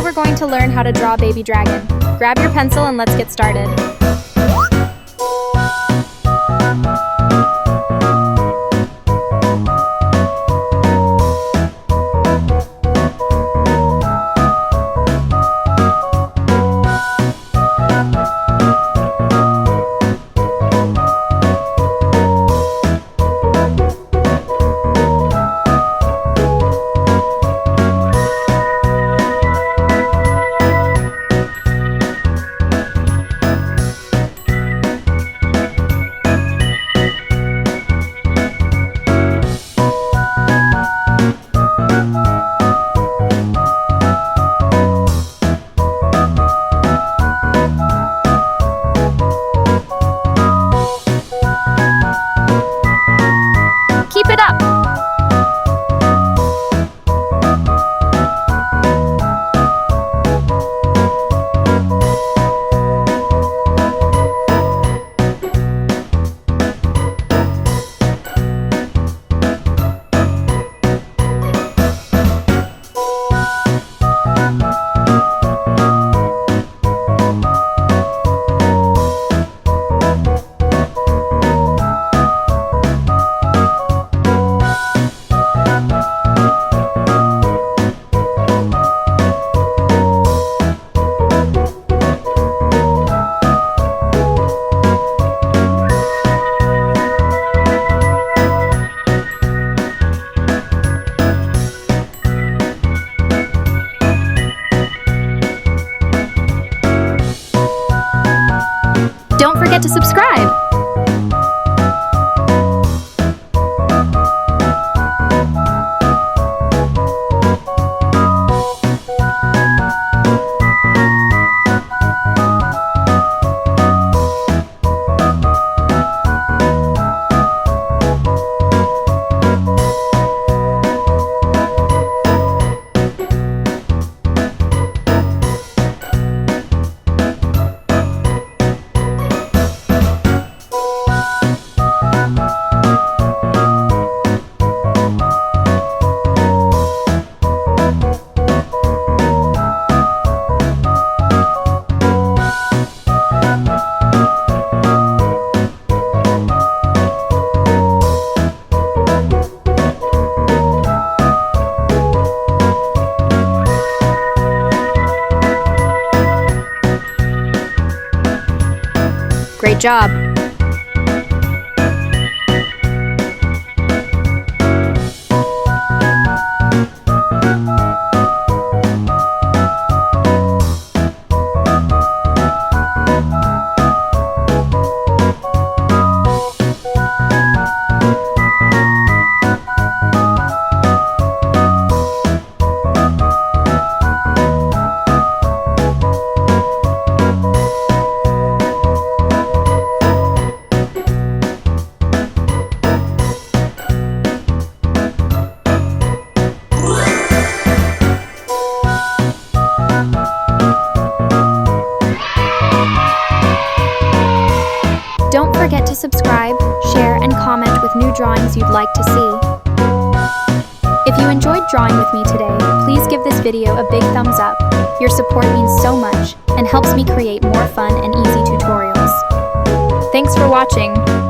we're going to learn how to draw a baby dragon. Grab your pencil and let's get started. Keep it up! Don't forget to subscribe! Great job! Don't forget to subscribe, share, and comment with new drawings you'd like to see. If you enjoyed drawing with me today, please give this video a big thumbs up. Your support means so much and helps me create more fun and easy tutorials. Thanks for watching.